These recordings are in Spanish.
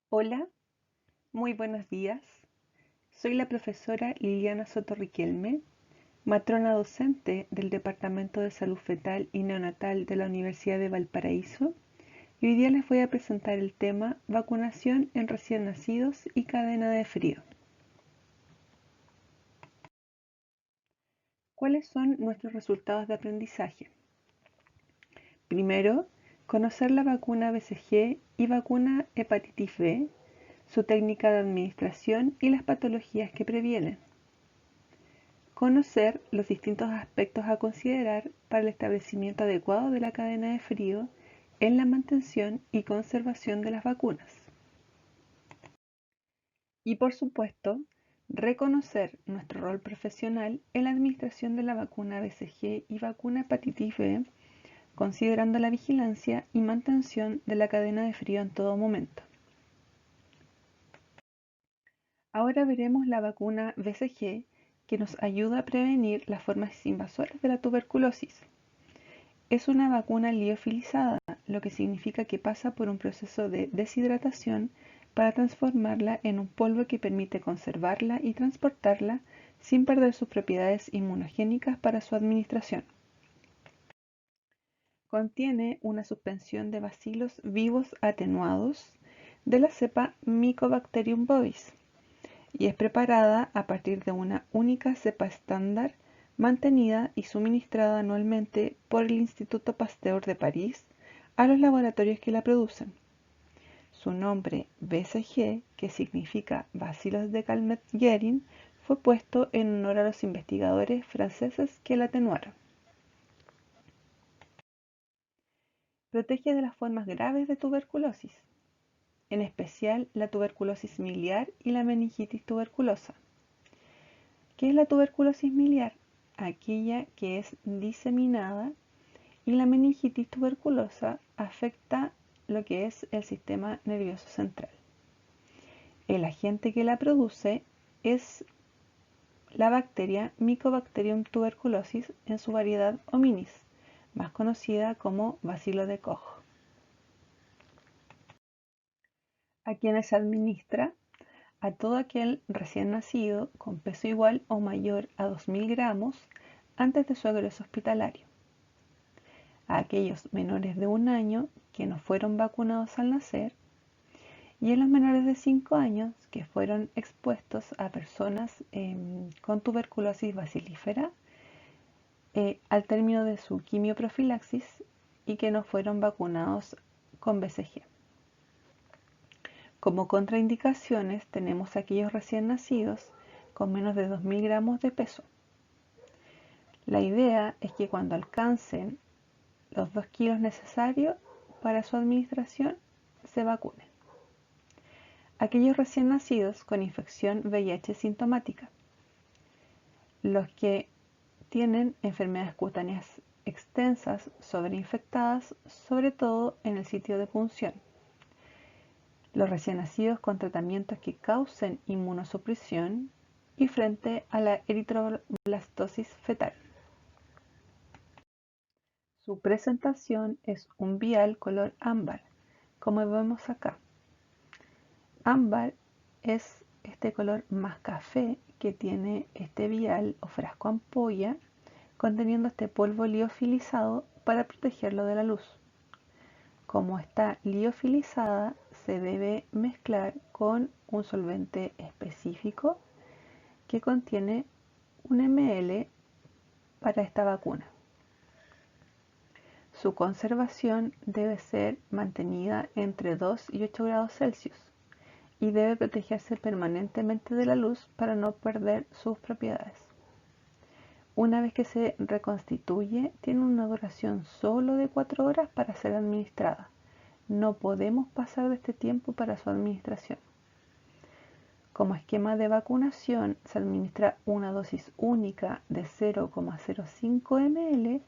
Hola, muy buenos días. Soy la profesora Liliana Soto Riquelme, matrona docente del Departamento de Salud Fetal y Neonatal de la Universidad de Valparaíso, y hoy día les voy a presentar el tema vacunación en recién nacidos y cadena de frío. ¿Cuáles son nuestros resultados de aprendizaje? Primero, conocer la vacuna BCG y vacuna hepatitis B, su técnica de administración y las patologías que previenen. Conocer los distintos aspectos a considerar para el establecimiento adecuado de la cadena de frío en la mantención y conservación de las vacunas. Y por supuesto, reconocer nuestro rol profesional en la administración de la vacuna BCG y vacuna hepatitis B, considerando la vigilancia y mantención de la cadena de frío en todo momento. Ahora veremos la vacuna BCG, que nos ayuda a prevenir las formas invasoras de la tuberculosis. Es una vacuna liofilizada, lo que significa que pasa por un proceso de deshidratación para transformarla en un polvo que permite conservarla y transportarla sin perder sus propiedades inmunogénicas para su administración. Contiene una suspensión de bacilos vivos atenuados de la cepa Mycobacterium bovis y es preparada a partir de una única cepa estándar mantenida y suministrada anualmente por el Instituto Pasteur de París a los laboratorios que la producen. Su nombre BCG, que significa Bacillus de Calmette-Guerin, fue puesto en honor a los investigadores franceses que la atenuaron. Protege de las formas graves de tuberculosis, en especial la tuberculosis miliar y la meningitis tuberculosa. ¿Qué es la tuberculosis miliar? Aquella que es diseminada, y la meningitis tuberculosa afecta lo que es el sistema nervioso central. El agente que la produce es la bacteria Mycobacterium tuberculosis en su variedad hominis, más conocida como bacilo de Koch. ¿A quienes se administra? A todo aquel recién nacido con peso igual o mayor a 2000 gramos antes de su egreso hospitalario. A aquellos menores de 1 año que no fueron vacunados al nacer, y a los menores de 5 años que fueron expuestos a personas con tuberculosis bacilífera al término de su quimioprofilaxis y que no fueron vacunados con BCG. Como contraindicaciones tenemos a aquellos recién nacidos con menos de 2000 gramos de peso. La idea es que cuando alcancen los 2 kilos necesarios para su administración se vacunen. Aquellos recién nacidos con infección VIH sintomática, los que tienen enfermedades cutáneas extensas sobreinfectadas, sobre todo en el sitio de punción, los recién nacidos con tratamientos que causen inmunosupresión y frente a la eritroblastosis fetal. Su presentación es un vial color ámbar, como vemos acá. Ámbar es este color más café que tiene este vial o frasco ampolla conteniendo este polvo liofilizado para protegerlo de la luz. Como está liofilizada, se debe mezclar con un solvente específico que contiene 1 ml para esta vacuna. Su conservación debe ser mantenida entre 2 y 8 grados Celsius y debe protegerse permanentemente de la luz para no perder sus propiedades. Una vez que se reconstituye, tiene una duración solo de 4 horas para ser administrada. No podemos pasar de este tiempo para su administración. Como esquema de vacunación, se administra una dosis única de 0,05 ml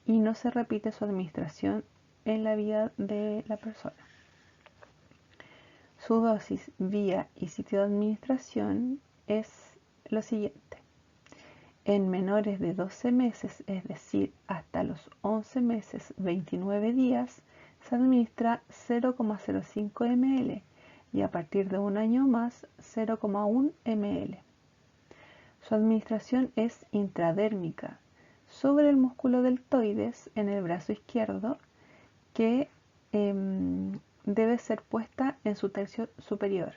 y no se repite su administración en la vida de la persona. Su dosis, vía y sitio de administración es lo siguiente. En menores de 12 meses, es decir, hasta los 11 meses 29 días, se administra 0,05 ml, y a partir de un año más 0,1 ml. Su administración es intradérmica sobre el músculo deltoides en el brazo izquierdo, que debe ser puesta en su tercio superior.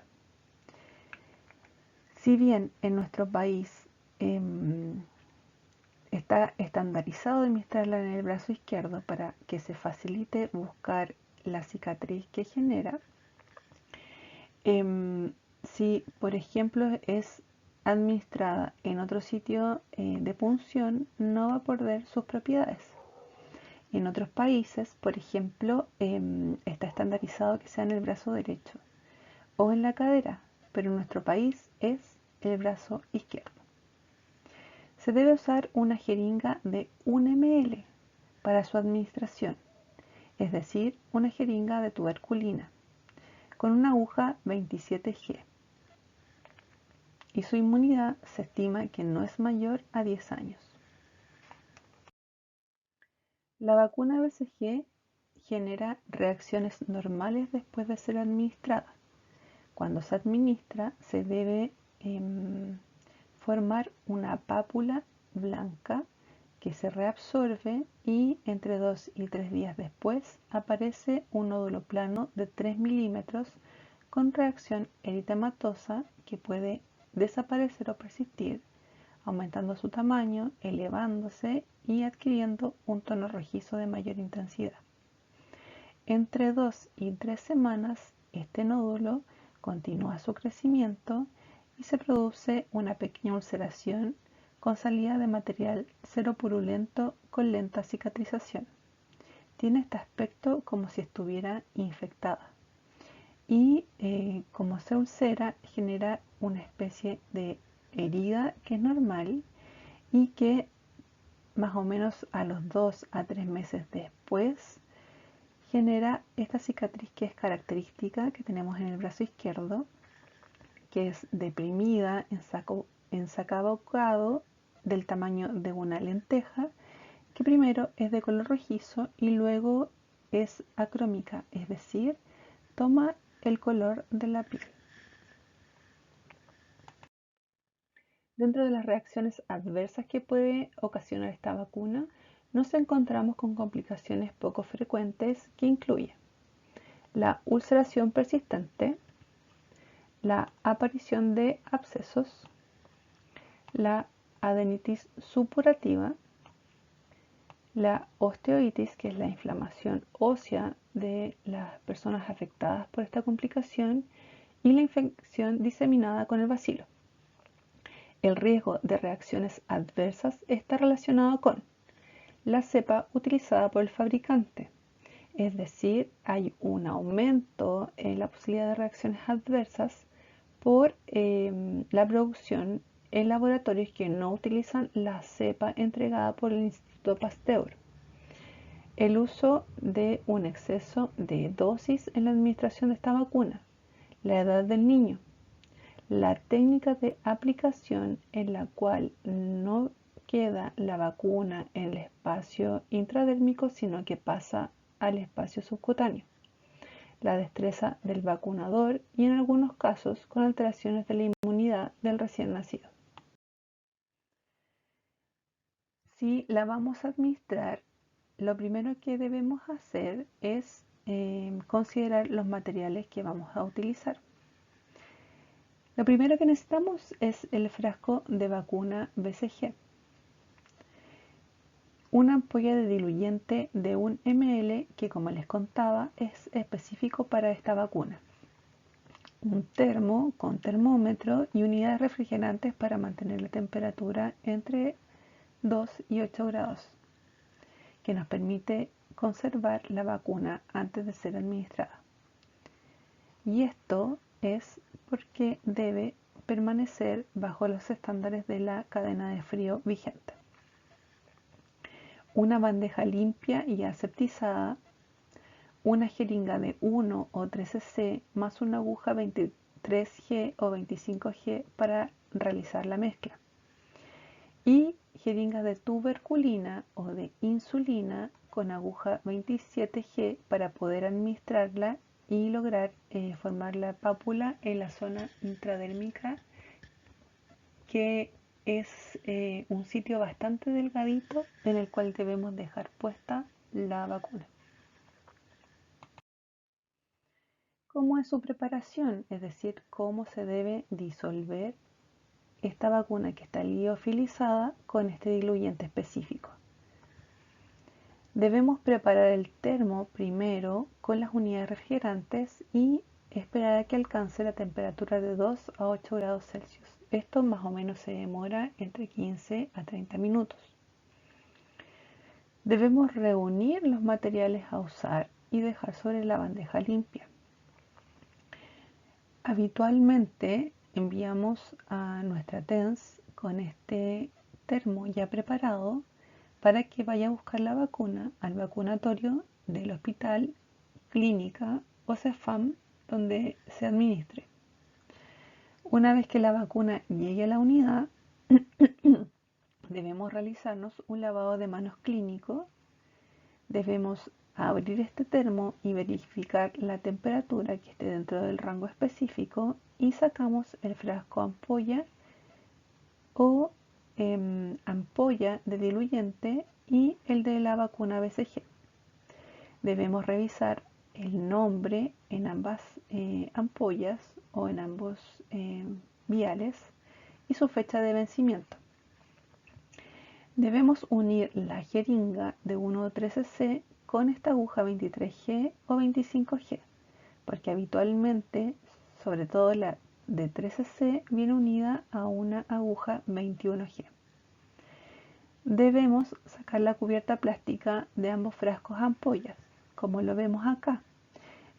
Si bien en nuestro país está estandarizado administrarla en el brazo izquierdo para que se facilite buscar la cicatriz que genera, si por ejemplo es administrada en otro sitio de punción, no va a perder sus propiedades. En otros países, por ejemplo, está estandarizado que sea en el brazo derecho o en la cadera, pero en nuestro país es el brazo izquierdo. Se debe usar una jeringa de 1 ml para su administración, es decir, una jeringa de tuberculina, con una aguja 27G. Y su inmunidad se estima que no es mayor a 10 años. La vacuna BCG genera reacciones normales después de ser administrada. Cuando se administra, se debe formar una pápula blanca que se reabsorbe y entre 2 y 3 días después aparece un nódulo plano de 3 milímetros con reacción eritematosa que puede desaparecer o persistir, aumentando su tamaño, elevándose y adquiriendo un tono rojizo de mayor intensidad. Entre 2 y 3 semanas, este nódulo continúa su crecimiento y se produce una pequeña ulceración con salida de material seropurulento con lenta cicatrización. Tiene este aspecto como si estuviera infectada y como se ulcera genera una especie de herida que es normal y que más o menos a los 2 a 3 meses después genera esta cicatriz que es característica que tenemos en el brazo izquierdo, que es deprimida, ensacabocado, del tamaño de una lenteja, que primero es de color rojizo y luego es acrómica, es decir, toma el color de la piel. Dentro de las reacciones adversas que puede ocasionar esta vacuna, nos encontramos con complicaciones poco frecuentes que incluyen la ulceración persistente, la aparición de abscesos, la adenitis supurativa, la osteoitis, que es la inflamación ósea de las personas afectadas por esta complicación, y la infección diseminada con el bacilo. El riesgo de reacciones adversas está relacionado con la cepa utilizada por el fabricante, es decir, hay un aumento en la posibilidad de reacciones adversas por la producción en laboratorios que no utilizan la cepa entregada por el Instituto Pasteur. El uso de un exceso de dosis en la administración de esta vacuna, la edad del niño, la técnica de aplicación en la cual no queda la vacuna en el espacio intradérmico, sino que pasa al espacio subcutáneo, la destreza del vacunador y en algunos casos con alteraciones de la inmunidad del recién nacido. Si la vamos a administrar, lo primero que debemos hacer es considerar los materiales que vamos a utilizar. Lo primero que necesitamos es el frasco de vacuna BCG. Una ampolla de diluyente de 1 ml que, como les contaba, es específico para esta vacuna. Un termo con termómetro y unidades refrigerantes para mantener la temperatura entre 2 y 8 grados, que nos permite conservar la vacuna antes de ser administrada. Y esto es porque debe permanecer bajo los estándares de la cadena de frío vigente. Una bandeja limpia y aseptizada, una jeringa de 1 o 3 cc más una aguja 23G o 25G para realizar la mezcla. Y jeringa de tuberculina o de insulina con aguja 27G para poder administrarla y lograr formar la pápula en la zona intradérmica, que es un sitio bastante delgadito en el cual debemos dejar puesta la vacuna. ¿Cómo es su preparación? Es decir, cómo se debe disolver esta vacuna que está liofilizada con este diluyente específico. Debemos preparar el termo primero con las unidades refrigerantes y esperar a que alcance la temperatura de 2 a 8 grados Celsius. Esto más o menos se demora entre 15 a 30 minutos. Debemos reunir los materiales a usar y dejar sobre la bandeja limpia. Habitualmente enviamos a nuestra TENS con este termo ya preparado para que vaya a buscar la vacuna al vacunatorio del hospital, clínica o CEFAM donde se administre. Una vez que la vacuna llegue a la unidad, debemos realizarnos un lavado de manos clínico. Debemos abrir este termo y verificar la temperatura que esté dentro del rango específico y sacamos el frasco ampolla o ampolla de diluyente y el de la vacuna BCG. Debemos revisar el nombre en ambas ampollas o en ambos viales y su fecha de vencimiento. Debemos unir la jeringa de 1,3 cc con esta aguja 23G o 25G, porque habitualmente, sobre todo la de 3 cc, viene unida a una aguja 21G. Debemos sacar la cubierta plástica de ambos frascos ampollas, como lo vemos acá,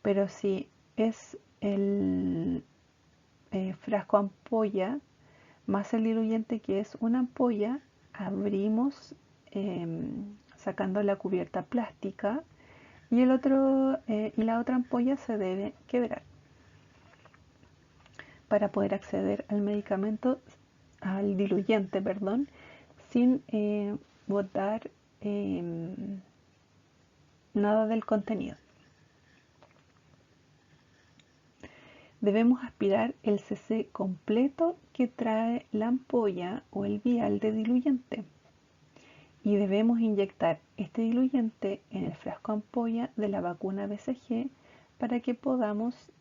pero si es el frasco ampolla más el diluyente que es una ampolla, abrimos sacando la cubierta plástica y la otra ampolla se debe quebrar para poder acceder al medicamento, al diluyente, perdón, sin botar nada del contenido. Debemos aspirar el cc completo que trae la ampolla o el vial de diluyente y debemos inyectar este diluyente en el frasco ampolla de la vacuna BCG para que podamos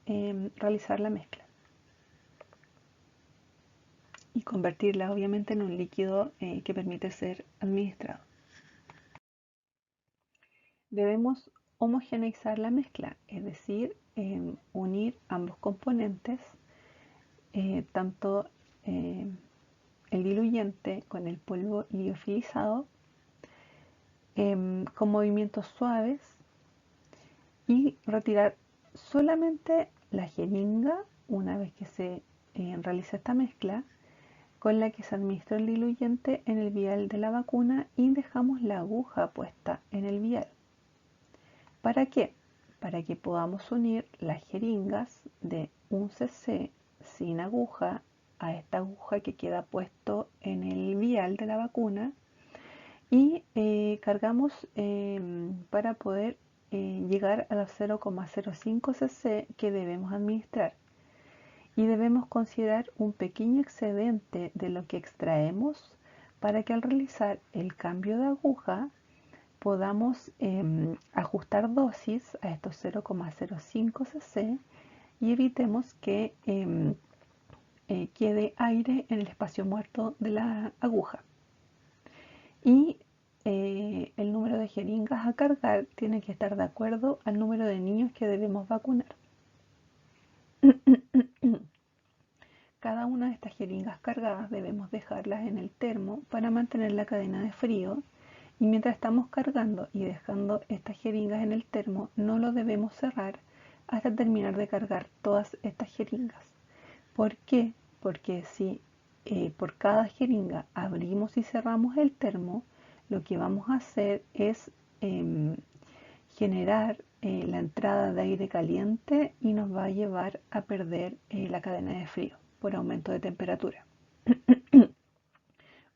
realizar la mezcla y convertirla obviamente en un líquido que permite ser administrado. Debemos homogeneizar la mezcla, es decir, unir ambos componentes, tanto el diluyente con el polvo liofilizado, con movimientos suaves y retirar solamente la jeringa una vez que se realiza esta mezcla con la que se administra el diluyente en el vial de la vacuna y dejamos la aguja puesta en el vial. ¿Para qué? Para que podamos unir las jeringas de 1 cc sin aguja a esta aguja que queda puesto en el vial de la vacuna y cargamos para poder llegar a los 0,05 cc que debemos administrar. Y debemos considerar un pequeño excedente de lo que extraemos para que al realizar el cambio de aguja podamos ajustar dosis a estos 0,05 cc y evitemos que quede aire en el espacio muerto de la aguja. Y el número de jeringas a cargar tiene que estar de acuerdo al número de niños que debemos vacunar. Cada una de estas jeringas cargadas debemos dejarlas en el termo para mantener la cadena de frío. Y mientras estamos cargando y dejando estas jeringas en el termo, no lo debemos cerrar hasta terminar de cargar todas estas jeringas. ¿Por qué? Porque si por cada jeringa abrimos y cerramos el termo, lo que vamos a hacer es generar la entrada de aire caliente y nos va a llevar a perder la cadena de frío por aumento de temperatura.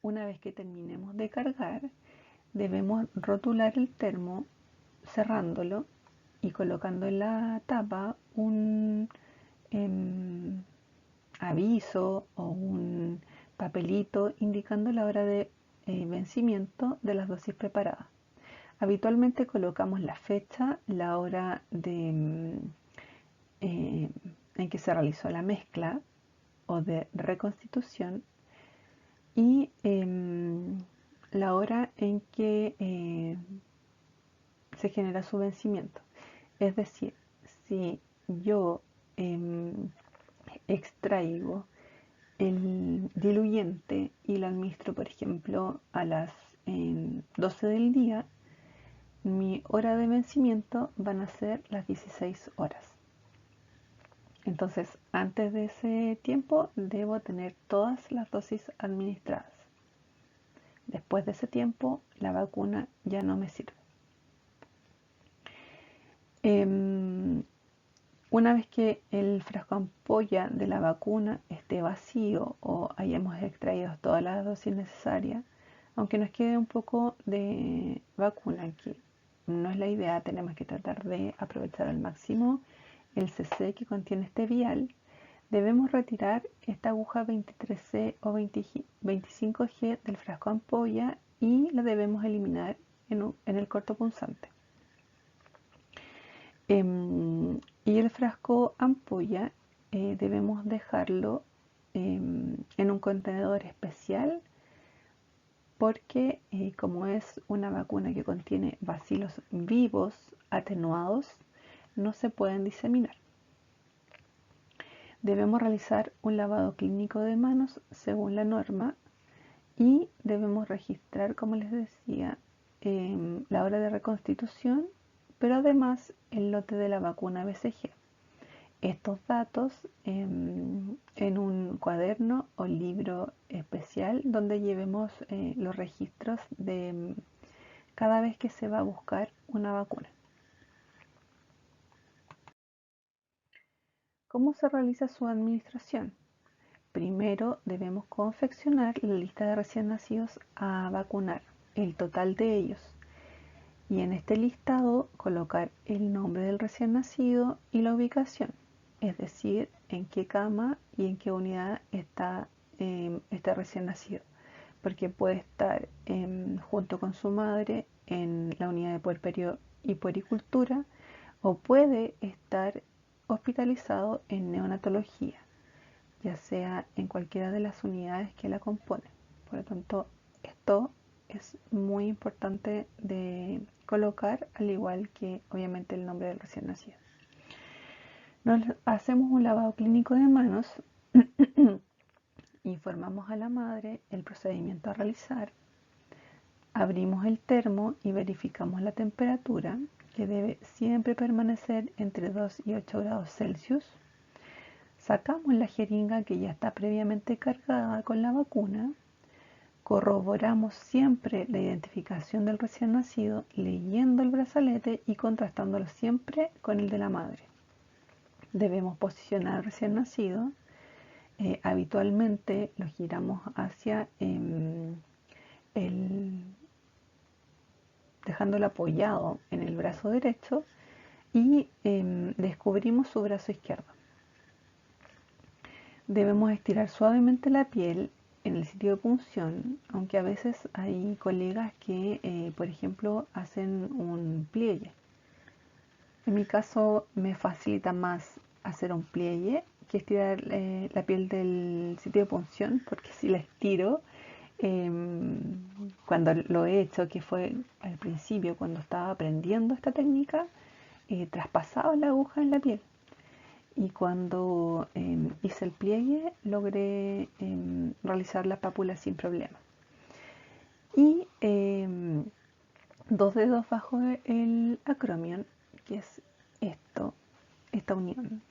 Una vez que terminemos de cargar, debemos rotular el termo cerrándolo y colocando en la tapa un aviso o un papelito indicando la hora de vencimiento de las dosis preparadas. Habitualmente colocamos la fecha, la hora en que se realizó la mezcla o de reconstitución y la hora en que se genera su vencimiento. Es decir, si yo extraigo el diluyente y lo administro, por ejemplo, a las 12 del día, mi hora de vencimiento van a ser las 16 horas. Entonces, antes de ese tiempo, debo tener todas las dosis administradas. Después de ese tiempo, la vacuna ya no me sirve. Una vez que el frasco ampolla de la vacuna esté vacío o hayamos extraído todas las dosis necesarias, aunque nos quede un poco de vacuna, que no es la idea, tenemos que tratar de aprovechar al máximo el cc que contiene este vial, debemos retirar esta aguja 23C o 25G del frasco ampolla y la debemos eliminar en el cortopunzante. Y el frasco ampolla debemos dejarlo en un contenedor especial porque como es una vacuna que contiene bacilos vivos atenuados, no se pueden diseminar. Debemos realizar un lavado clínico de manos según la norma y debemos registrar, como les decía, la hora de reconstitución, pero además el lote de la vacuna BCG. Estos datos en un cuaderno o libro especial donde llevemos los registros de cada vez que se va a buscar una vacuna. ¿Cómo se realiza su administración? Primero debemos confeccionar la lista de recién nacidos a vacunar, el total de ellos, y en este listado colocar el nombre del recién nacido y la ubicación, es decir, en qué cama y en qué unidad está este recién nacido, porque puede estar junto con su madre en la unidad de puerperio y puericultura o puede estar hospitalizado en neonatología, ya sea en cualquiera de las unidades que la componen. Por lo tanto, esto es muy importante de colocar, al igual que obviamente el nombre del recién nacido. Nos hacemos un lavado clínico de manos, informamos a la madre el procedimiento a realizar, abrimos el termo y verificamos la temperatura, que debe siempre permanecer entre 2 y 8 grados Celsius. Sacamos la jeringa que ya está previamente cargada con la vacuna. Corroboramos siempre la identificación del recién nacido leyendo el brazalete y contrastándolo siempre con el de la madre. Debemos posicionar al recién nacido. Habitualmente lo giramos hacia dejándolo apoyado en el brazo derecho y descubrimos su brazo izquierdo. Debemos estirar suavemente la piel en el sitio de punción, aunque a veces hay colegas que, por ejemplo, hacen un pliegue. En mi caso me facilita más hacer un pliegue que estirar la piel del sitio de punción, porque si la estiro, cuando lo he hecho, que fue al principio, cuando estaba aprendiendo esta técnica, traspasaba la aguja en la piel. Y cuando hice el pliegue logré realizar la pápula sin problema. Y 2 dedos bajo el acromion, que es esta unión.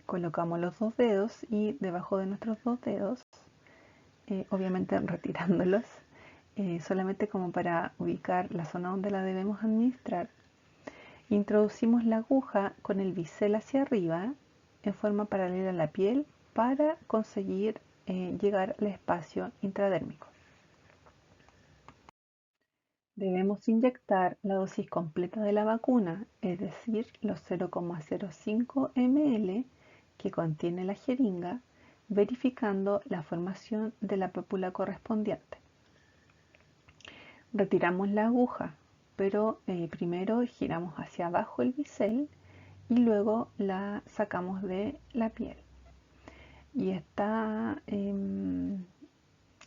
Colocamos los 2 dedos y debajo de nuestros 2 dedos, obviamente retirándolos, solamente como para ubicar la zona donde la debemos administrar. Introducimos la aguja con el bisel hacia arriba en forma paralela a la piel para conseguir llegar al espacio intradérmico. Debemos inyectar la dosis completa de la vacuna, es decir, los 0,05 ml que contiene la jeringa, verificando la formación de la pápula correspondiente. Retiramos la aguja, pero primero giramos hacia abajo el bisel y luego la sacamos de la piel. Y esta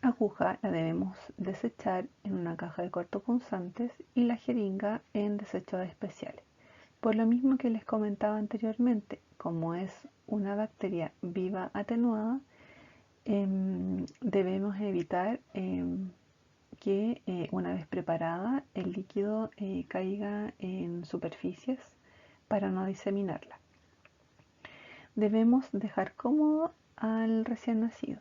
aguja la debemos desechar en una caja de cortopunzantes y la jeringa en desechos especiales. Por lo mismo que les comentaba anteriormente, como es una bacteria viva atenuada, debemos evitar que una vez preparada el líquido caiga en superficies para no diseminarla. Debemos dejar cómodo al recién nacido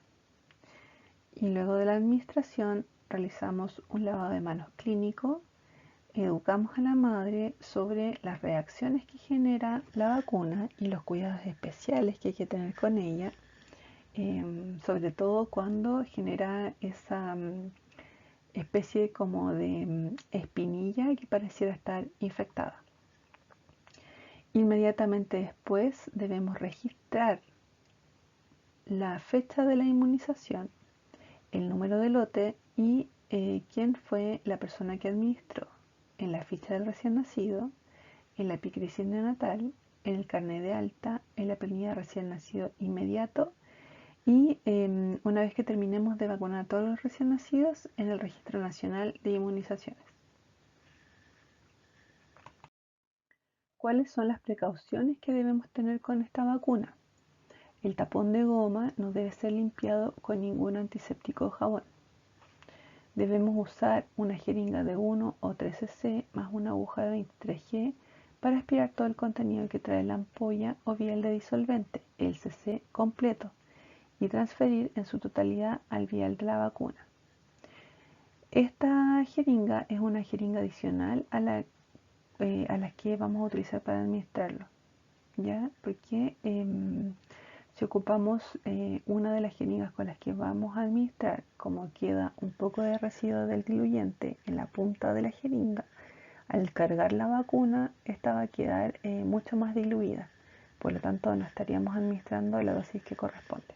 y luego de la administración realizamos un lavado de manos clínico, educamos a la madre sobre las reacciones que genera la vacuna y los cuidados especiales que hay que tener con ella, sobre todo cuando genera esa especie como de espinilla que pareciera estar infectada. Inmediatamente después debemos registrar la fecha de la inmunización, el número de lote y quién fue la persona que administró en la ficha del recién nacido, en la epicrisis neonatal, en el carnet de alta, en la planilla de recién nacido inmediato y una vez que terminemos de vacunar a todos los recién nacidos, en el Registro Nacional de Inmunizaciones. ¿Cuáles son las precauciones que debemos tener con esta vacuna? El tapón de goma no debe ser limpiado con ningún antiséptico o jabón. Debemos usar una jeringa de 1 o 3 cc más una aguja de 23 G para aspirar todo el contenido que trae la ampolla o vial de disolvente, el cc completo, y transferir en su totalidad al vial de la vacuna. Esta jeringa es una jeringa adicional a la que vamos a utilizar para administrarlo, ¿ya? Porque si ocupamos una de las jeringas con las que vamos a administrar, como queda un poco de residuo del diluyente en la punta de la jeringa, al cargar la vacuna, esta va a quedar mucho más diluida. Por lo tanto, no estaríamos administrando la dosis que corresponde.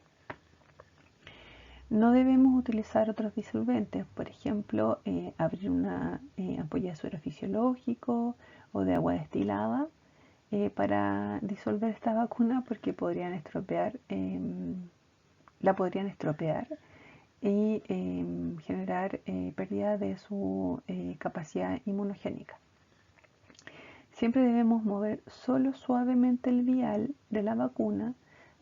No debemos utilizar otros disolventes, por ejemplo, abrir una ampolla de suero fisiológico o de agua destilada para disolver esta vacuna porque la podrían estropear y generar pérdida de su capacidad inmunogénica. Siempre debemos mover solo suavemente el vial de la vacuna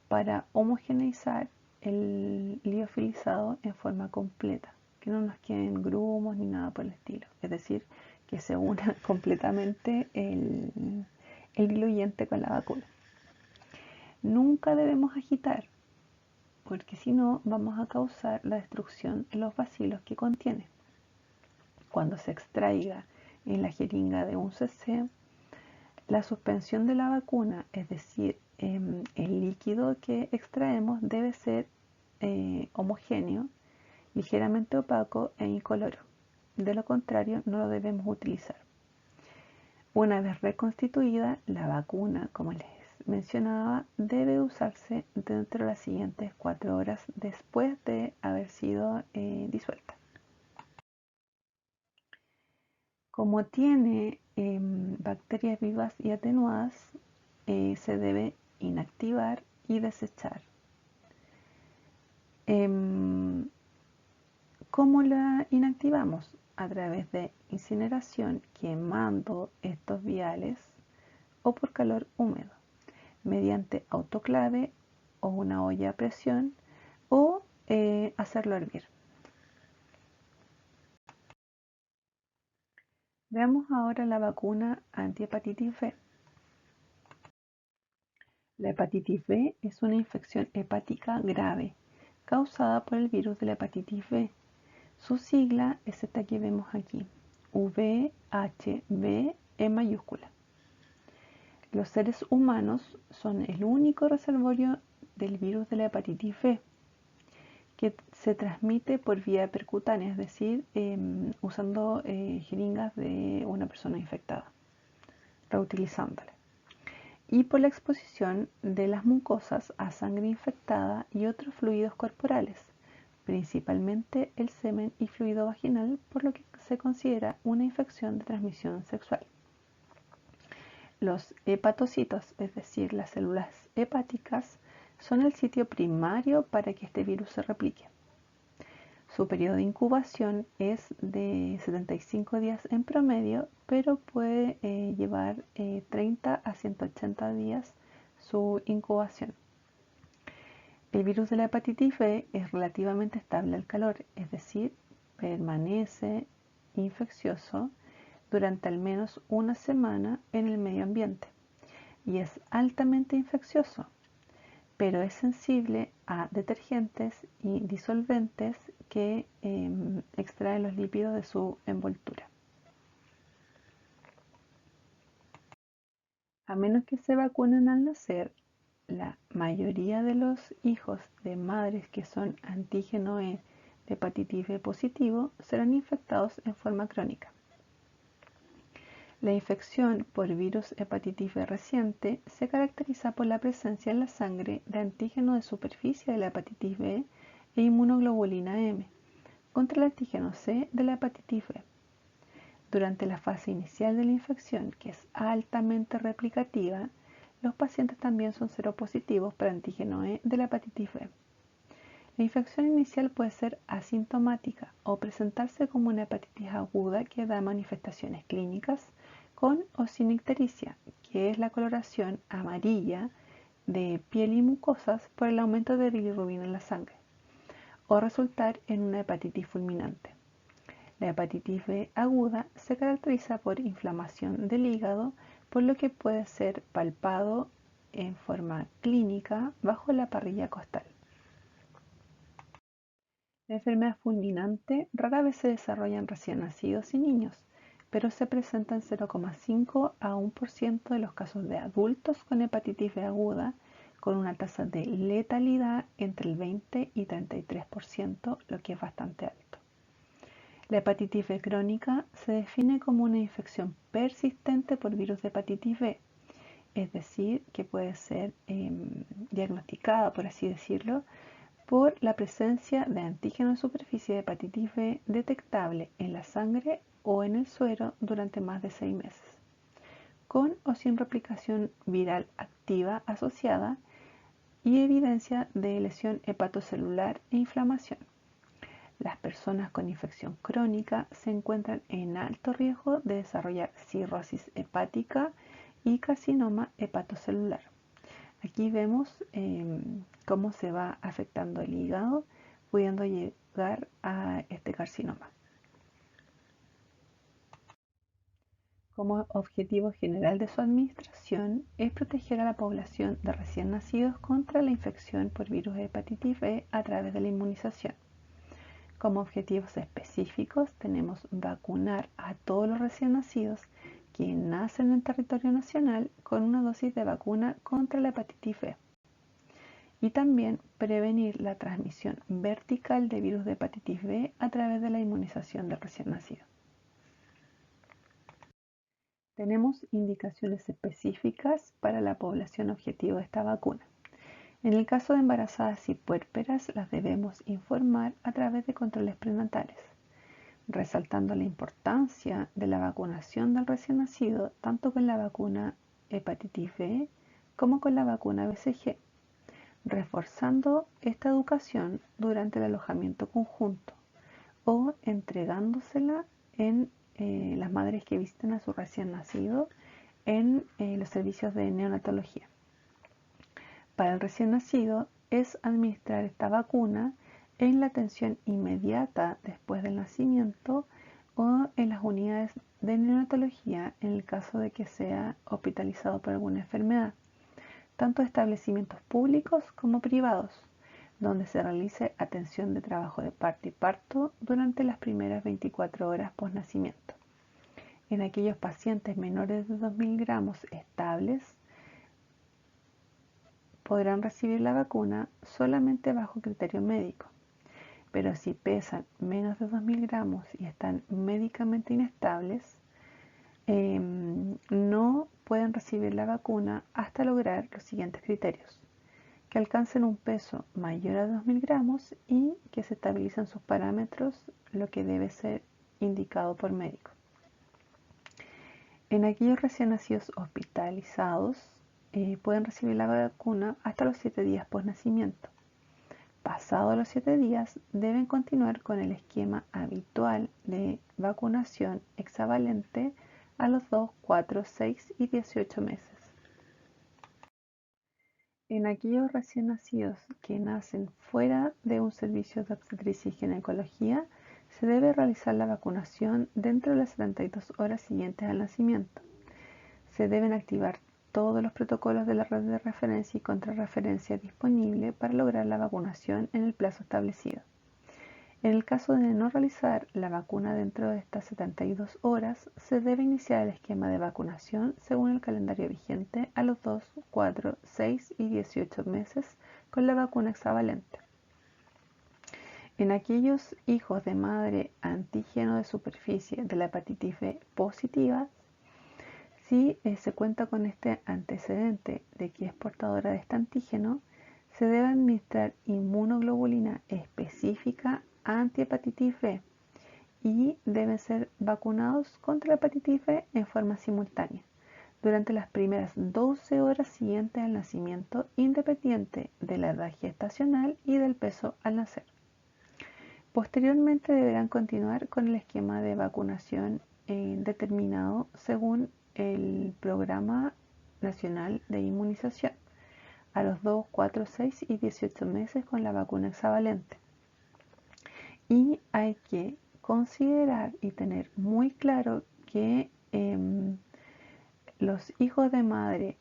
para homogeneizar el liofilizado en forma completa, que no nos queden grumos ni nada por el estilo, es decir, que se una completamente el diluyente con la vacuna. Nunca debemos agitar, porque si no vamos a causar la destrucción en los bacilos que contiene. Cuando se extraiga en la jeringa de 1 cc, la suspensión de la vacuna, es decir, el líquido que extraemos debe ser homogéneo, ligeramente opaco e incoloro. De lo contrario, no lo debemos utilizar. Una vez reconstituida, la vacuna, como les mencionaba, debe usarse dentro de las siguientes 4 horas después de haber sido disuelta. Como tiene bacterias vivas y atenuadas, se debe inactivar y desechar. ¿Cómo la inactivamos? A través de incineración, quemando estos viales o por calor húmedo, mediante autoclave o una olla a presión o hacerlo hervir. Veamos ahora la vacuna antihepatitis B. La hepatitis B es una infección hepática grave causada por el virus de la hepatitis B. Su sigla es esta que vemos aquí, VHB en mayúscula. Los seres humanos son el único reservorio del virus de la hepatitis B, que se transmite por vía percutánea, es decir, usando jeringas de una persona infectada, reutilizándola, y por la exposición de las mucosas a sangre infectada y otros fluidos corporales, principalmente el semen y fluido vaginal, por lo que se considera una infección de transmisión sexual. Los hepatocitos, es decir, las células hepáticas, son el sitio primario para que este virus se replique. Su periodo de incubación es de 75 días en promedio, pero puede llevar 30 a 180 días su incubación. El virus de la hepatitis B es relativamente estable al calor, es decir, permanece infeccioso durante al menos una semana en el medio ambiente y es altamente infeccioso, pero es sensible a detergentes y disolventes que extraen los lípidos de su envoltura. A menos que se vacunen al nacer, la mayoría de los hijos de madres que son antígeno E de hepatitis B positivo serán infectados en forma crónica. La infección por virus hepatitis B reciente se caracteriza por la presencia en la sangre de antígeno de superficie de la hepatitis B e inmunoglobulina M contra el antígeno C de la hepatitis B. Durante la fase inicial de la infección, que es altamente replicativa, los pacientes también son seropositivos para antígeno E de la hepatitis B. La infección inicial puede ser asintomática o presentarse como una hepatitis aguda que da manifestaciones clínicas con o sin ictericia, que es la coloración amarilla de piel y mucosas por el aumento de bilirrubina en la sangre, o resultar en una hepatitis fulminante. La hepatitis B aguda se caracteriza por inflamación del hígado, por lo que puede ser palpado en forma clínica bajo la parrilla costal. La enfermedad fulminante rara vez se desarrolla en recién nacidos y niños, pero se presenta en 0,5 a 1% de los casos de adultos con hepatitis B aguda, con una tasa de letalidad entre el 20 y 33%, lo que es bastante alto. La hepatitis B crónica se define como una infección persistente por virus de hepatitis B, es decir, que puede ser diagnosticada, por así decirlo, por la presencia de antígeno de superficie de hepatitis B detectable en la sangre o en el suero durante más de 6 meses, con o sin replicación viral activa asociada y evidencia de lesión hepatocelular e inflamación. Las personas con infección crónica se encuentran en alto riesgo de desarrollar cirrosis hepática y carcinoma hepatocelular. Aquí vemos cómo se va afectando el hígado, pudiendo llegar a este carcinoma. Como objetivo general de su administración es proteger a la población de recién nacidos contra la infección por virus de hepatitis B a través de la inmunización. Como objetivos específicos tenemos vacunar a todos los recién nacidos que nacen en territorio nacional con una dosis de vacuna contra la hepatitis B. Y también prevenir la transmisión vertical de virus de hepatitis B a través de la inmunización del recién nacido. Tenemos indicaciones específicas para la población objetivo de esta vacuna. En el caso de embarazadas y puérperas, las debemos informar a través de controles prenatales, resaltando la importancia de la vacunación del recién nacido tanto con la vacuna hepatitis B como con la vacuna BCG, reforzando esta educación durante el alojamiento conjunto o entregándosela en las madres que visiten a su recién nacido en los servicios de neonatología. Para el recién nacido es administrar esta vacuna en la atención inmediata después del nacimiento o en las unidades de neonatología en el caso de que sea hospitalizado por alguna enfermedad, tanto establecimientos públicos como privados, donde se realice atención de trabajo de parto y parto durante las primeras 24 horas post-nacimiento. En aquellos pacientes menores de 2.000 gramos estables, podrán recibir la vacuna solamente bajo criterio médico. pero si pesan menos de 2000 gramos y están médicamente inestables, no pueden recibir la vacuna hasta lograr los siguientes criterios: que alcancen un peso mayor a 2000 gramos y que se estabilicen sus parámetros, lo que debe ser indicado por médico. En aquellos recién nacidos hospitalizados, pueden recibir la vacuna hasta los 7 días post nacimiento. Pasados los 7 días, deben continuar con el esquema habitual de vacunación hexavalente a los 2, 4, 6 y 18 meses. En aquellos recién nacidos que nacen fuera de un servicio de obstetricia y ginecología, se debe realizar la vacunación dentro de las 72 horas siguientes al nacimiento. Se deben activar todos los protocolos de la red de referencia y contrarreferencia disponible para lograr la vacunación en el plazo establecido. En el caso de no realizar la vacuna dentro de estas 72 horas, se debe iniciar el esquema de vacunación según el calendario vigente a los 2, 4, 6 y 18 meses con la vacuna hexavalente. En aquellos hijos de madre antígeno de superficie de la hepatitis B positiva, si se cuenta con este antecedente de que es portadora de este antígeno, se debe administrar inmunoglobulina específica antihepatitis B y deben ser vacunados contra la hepatitis B en forma simultánea durante las primeras 12 horas siguientes al nacimiento, independiente de la edad gestacional y del peso al nacer. Posteriormente deberán continuar con el esquema de vacunación determinado según el Programa Nacional de Inmunización a los 2, 4, 6 y 18 meses con la vacuna hexavalente. Y hay que considerar y tener muy claro que los hijos de madre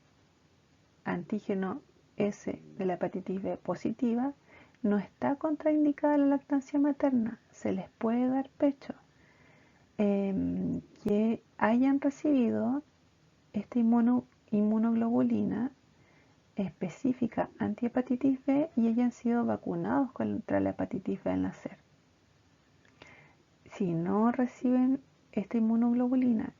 antígeno S de la hepatitis B positiva no está contraindicada la lactancia materna, se les puede dar pecho. Que hayan recibido esta inmunoglobulina específica antihepatitis B y hayan sido vacunados contra la hepatitis B al nacer. Si no reciben esta inmunoglobulina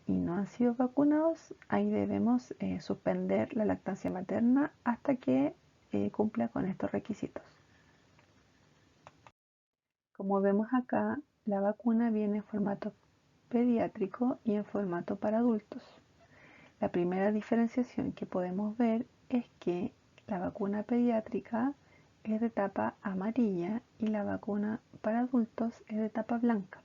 y no han sido vacunados, ahí debemos suspender la lactancia materna hasta que cumpla con estos requisitos. Como vemos acá, la vacuna viene en formato pediátrico y en formato para adultos. La primera diferenciación que podemos ver es que la vacuna pediátrica es de tapa amarilla y la vacuna para adultos es de tapa blanca.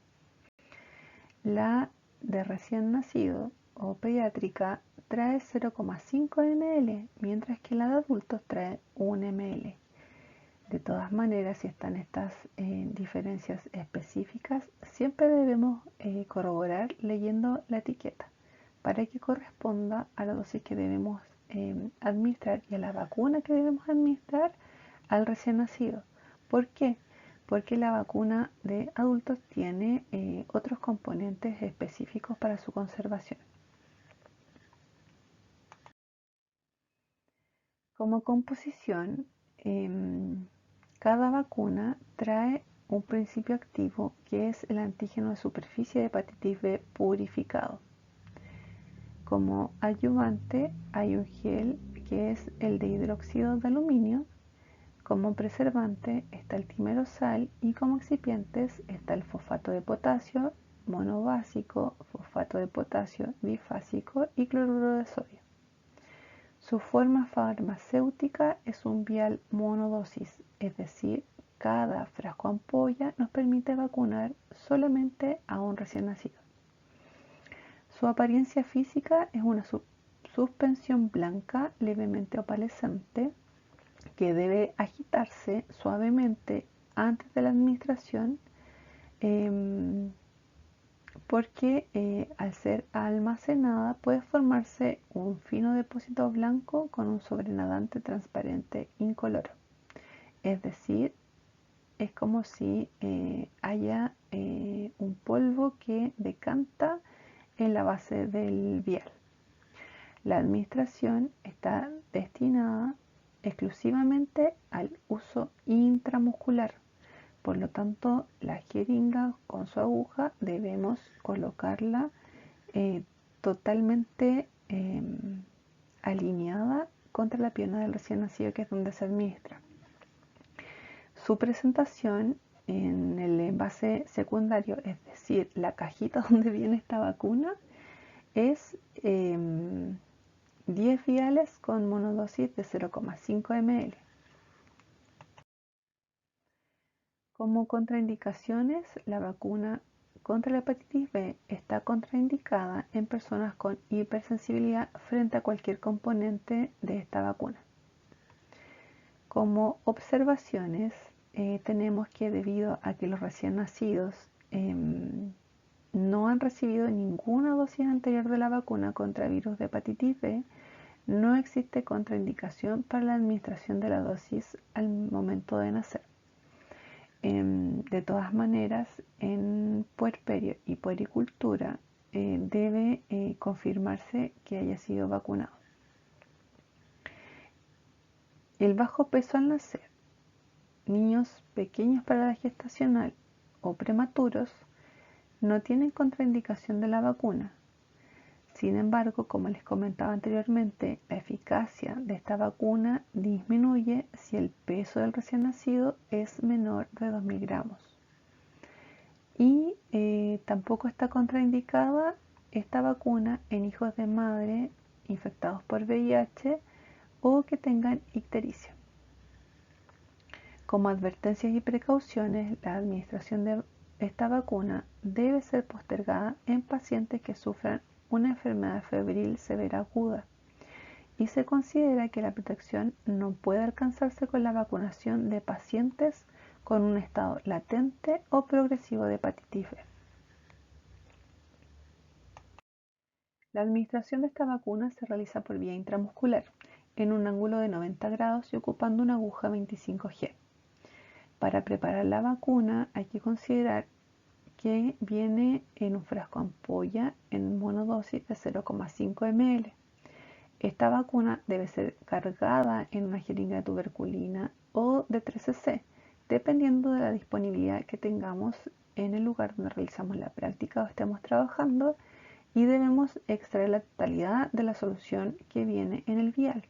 La de recién nacido o pediátrica trae 0,5 ml, mientras que la de adultos trae 1 ml. De todas maneras, si están estas diferencias específicas, siempre debemos corroborar leyendo la etiqueta para que corresponda a la dosis que debemos administrar y a la vacuna que debemos administrar al recién nacido. ¿Por qué? Porque la vacuna de adultos tiene otros componentes específicos para su conservación. Como composición, cada vacuna trae un principio activo que es el antígeno de superficie de hepatitis B purificado. Como adyuvante hay un gel que es el de hidróxido de aluminio. Como preservante está el timerosal y como excipientes está el fosfato de potasio monobásico, fosfato de potasio bifásico y cloruro de sodio. Su forma farmacéutica es un vial monodosis, es decir, cada frasco ampolla nos permite vacunar solamente a un recién nacido. Su apariencia física es una suspensión blanca levemente opalescente que debe agitarse suavemente antes de la administración porque al ser almacenada puede formarse un fino depósito blanco con un sobrenadante transparente incoloro. Es decir, es como si haya un polvo que decanta en la base del vial. La administración está destinada exclusivamente al uso intramuscular, Por lo tanto, la jeringa con su aguja debemos colocarla totalmente alineada contra la pierna del recién nacido, que es donde se administra. Su presentación en el envase secundario, es decir, la cajita donde viene esta vacuna, es 10 viales con monodosis de 0,5 ml. Como contraindicaciones, la vacuna contra la hepatitis B está contraindicada en personas con hipersensibilidad frente a cualquier componente de esta vacuna. Como observaciones, tenemos que debido a que los recién nacidos no han recibido ninguna dosis anterior de la vacuna contra virus de hepatitis B, no existe contraindicación para la administración de la dosis al momento de nacer. De todas maneras, en puerperio y puericultura debe confirmarse que haya sido vacunado. El bajo peso al nacer. Niños pequeños para la gestacional o prematuros no tienen contraindicación de la vacuna. Sin embargo, como les comentaba anteriormente, la eficacia de esta vacuna disminuye si el peso del recién nacido es menor de 2.000 gramos. Y tampoco está contraindicada esta vacuna en hijos de madre infectados por VIH o que tengan ictericia. Como advertencias y precauciones, la administración de esta vacuna debe ser postergada en pacientes que sufran una enfermedad febril severa aguda y se considera que la protección no puede alcanzarse con la vacunación de pacientes con un estado latente o progresivo de hepatitis B. La administración de esta vacuna se realiza por vía intramuscular en un ángulo de 90 grados y ocupando una aguja 25G. Para preparar la vacuna hay que considerar que viene en un frasco ampolla en monodosis de 0,5 ml. Esta vacuna debe ser cargada en una jeringa de tuberculina o de 3cc, dependiendo de la disponibilidad que tengamos en el lugar donde realizamos la práctica o estemos trabajando, y debemos extraer la totalidad de la solución que viene en el vial.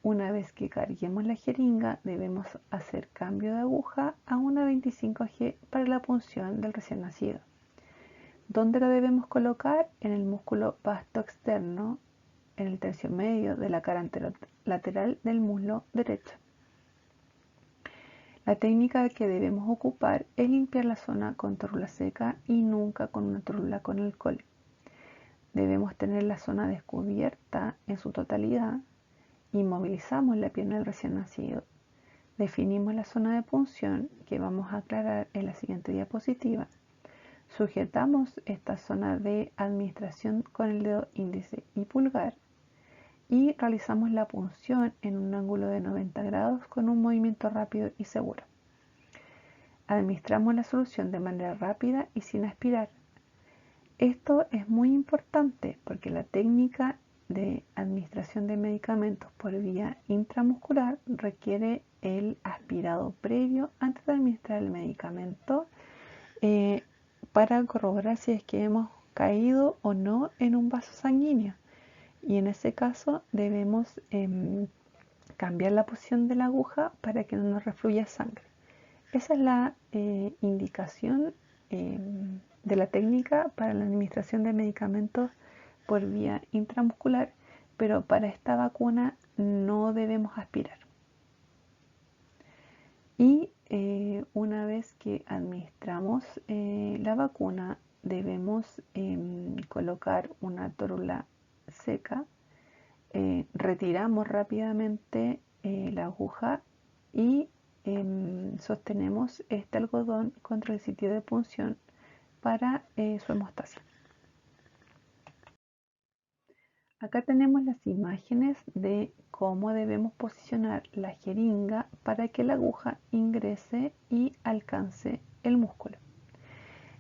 Una vez que carguemos la jeringa, debemos hacer cambio de aguja a una 25G para la punción del recién nacido. ¿Dónde la debemos colocar? En el músculo vasto externo, en el tercio medio de la cara lateral del muslo derecho. La técnica que debemos ocupar es limpiar la zona con tórula seca y nunca con una tórula con alcohol. Debemos tener la zona descubierta en su totalidad. Inmovilizamos la pierna del recién nacido. Definimos la zona de punción que vamos a aclarar en la siguiente diapositiva. Sujetamos esta zona de administración con el dedo índice y pulgar y realizamos la punción en un ángulo de 90 grados con un movimiento rápido y seguro. Administramos la solución de manera rápida y sin aspirar. Esto es muy importante porque la técnica de administración de medicamentos por vía intramuscular requiere el aspirado previo antes de administrar el medicamento para corroborar si es que hemos caído o no en un vaso sanguíneo, y en ese caso debemos cambiar la posición de la aguja para que no nos refluya sangre. Esa es la indicación de la técnica para la administración de medicamentos por vía intramuscular, pero para esta vacuna no debemos aspirar. Y una vez que administramos la vacuna, debemos colocar una tórula seca, retiramos rápidamente la aguja y sostenemos este algodón contra el sitio de punción para su hemostasia. Acá tenemos las imágenes de cómo debemos posicionar la jeringa para que la aguja ingrese y alcance el músculo.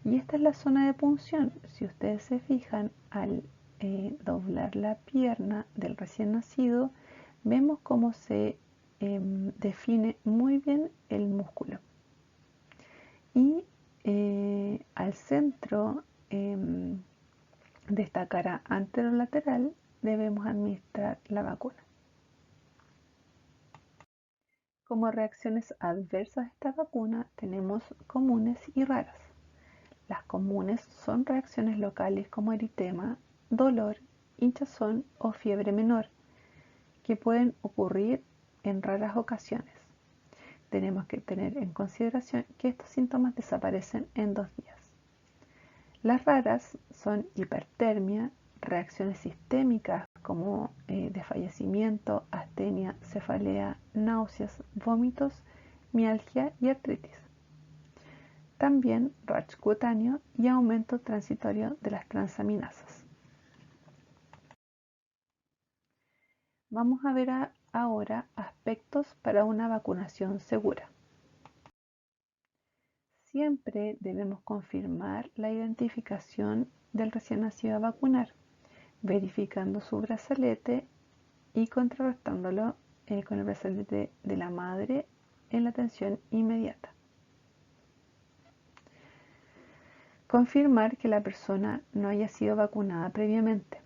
Y esta es la zona de punción. Si ustedes se fijan, al doblar la pierna del recién nacido, vemos cómo se define muy bien el músculo. y al centro de esta cara anterolateral debemos administrar la vacuna. Como reacciones adversas a esta vacuna tenemos comunes y raras. Las comunes son reacciones locales como eritema, dolor, hinchazón o fiebre menor, que pueden ocurrir en raras ocasiones. Tenemos que tener en consideración que estos síntomas desaparecen en 2 días. Las raras son hipertermia, reacciones sistémicas como desfallecimiento, astenia, cefalea, náuseas, vómitos, mialgia y artritis. También rash cutáneo y aumento transitorio de las transaminasas. Vamos a ver ahora aspectos para una vacunación segura. Siempre debemos confirmar la identificación del recién nacido a vacunar, verificando su brazalete y contrarrestándolo con el brazalete de la madre en la atención inmediata. Confirmar que la persona no haya sido vacunada previamente.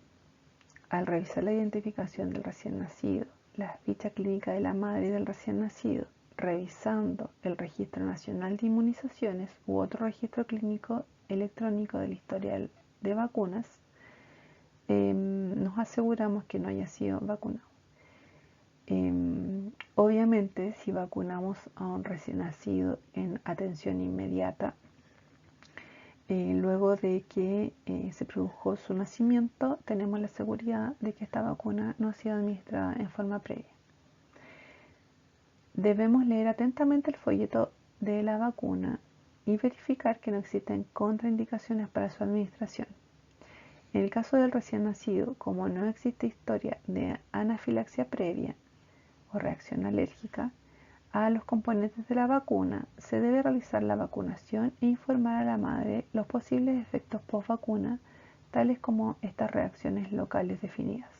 Al revisar la identificación del recién nacido, la ficha clínica de la madre y del recién nacido, revisando el Registro Nacional de Inmunizaciones u otro registro clínico electrónico del historial de vacunas, nos aseguramos que no haya sido vacunado. Obviamente, si vacunamos a un recién nacido en atención inmediata, luego de que se produjo su nacimiento, tenemos la seguridad de que esta vacuna no ha sido administrada en forma previa. Debemos leer atentamente el folleto de la vacuna y verificar que no existen contraindicaciones para su administración. En el caso del recién nacido, como no existe historia de anafilaxia previa o reacción alérgica a los componentes de la vacuna, se debe realizar la vacunación e informar a la madre los posibles efectos post-vacuna, tales como estas reacciones locales definidas.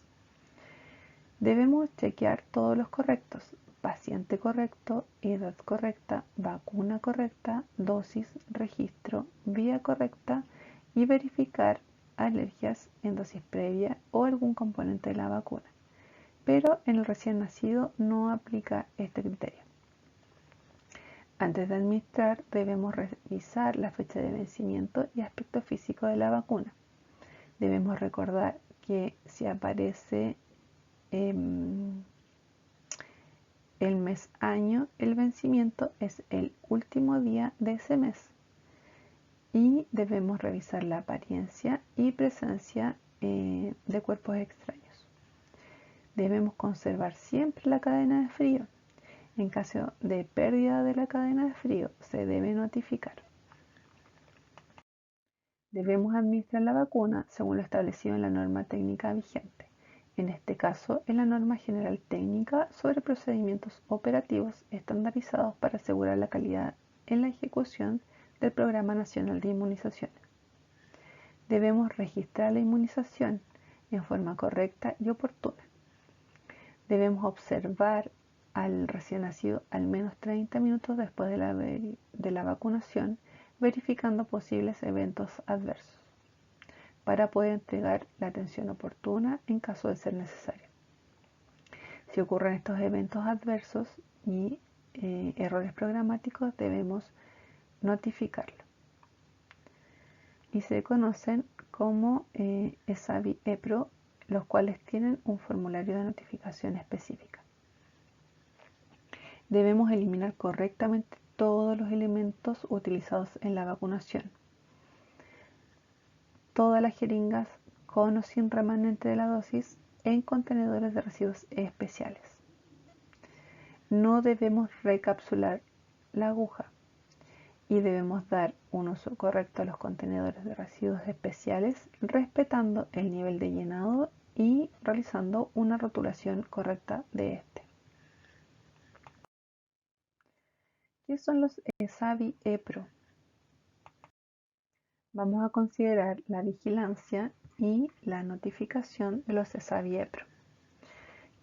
Debemos chequear todos los correctos: paciente correcto, edad correcta, vacuna correcta, dosis, registro, vía correcta y verificar alergias en dosis previa o algún componente de la vacuna. Pero en el recién nacido no aplica este criterio. Antes de administrar, debemos revisar la fecha de vencimiento y aspecto físico de la vacuna. Debemos recordar que si aparece el mes año, el vencimiento es el último día de ese mes. Y debemos revisar la apariencia y presencia de cuerpos extraños. Debemos conservar siempre la cadena de frío. En caso de pérdida de la cadena de frío, se debe notificar. Debemos administrar la vacuna según lo establecido en la norma técnica vigente. En este caso, en la norma general técnica sobre procedimientos operativos estandarizados para asegurar la calidad en la ejecución del Programa Nacional de Inmunizaciones. Debemos registrar la inmunización en forma correcta y oportuna. Debemos observar al recién nacido al menos 30 minutos después de la vacunación, verificando posibles eventos adversos, para poder entregar la atención oportuna en caso de ser necesario. Si ocurren estos eventos adversos y errores programáticos, debemos notificarlo. Y se conocen como ESAVI-EPRO, los cuales tienen un formulario de notificación específica. Debemos eliminar correctamente todos los elementos utilizados en la vacunación. Todas las jeringas con o sin remanente de la dosis en contenedores de residuos especiales. No debemos recapsular la aguja y debemos dar un uso correcto a los contenedores de residuos especiales, respetando el nivel de llenado y realizando una rotulación correcta de este. ¿Qué son los ESAVI-EPRO? Vamos a considerar la vigilancia y la notificación de los ESAVI-EPRO.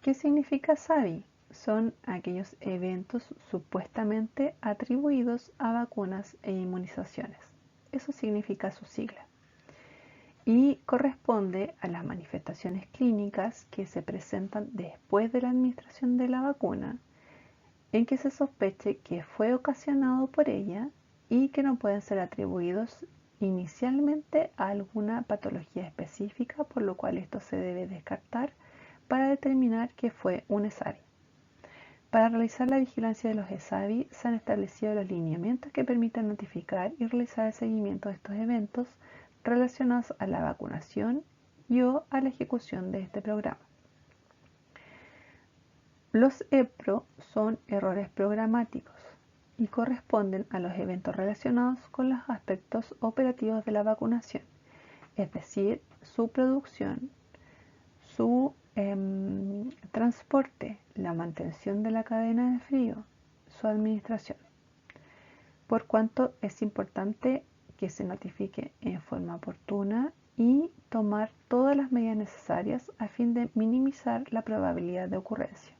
¿Qué significa SAVI? son aquellos eventos supuestamente atribuidos a vacunas e inmunizaciones. Eso significa su sigla. Y corresponde a las manifestaciones clínicas que se presentan después de la administración de la vacuna, en que se sospeche que fue ocasionado por ella y que no pueden ser atribuidos inicialmente a alguna patología específica, por lo cual esto se debe descartar para determinar que fue un ESAVI. Para realizar la vigilancia de los ESAVI se han establecido los lineamientos que permiten notificar y realizar el seguimiento de estos eventos relacionados a la vacunación y o a la ejecución de este programa. Los EPRO son errores programáticos y corresponden a los eventos relacionados con los aspectos operativos de la vacunación, es decir, su producción, su transporte, la mantención de la cadena de frío, su administración. Por cuanto es importante que se notifique en forma oportuna y tomar todas las medidas necesarias a fin de minimizar la probabilidad de ocurrencia.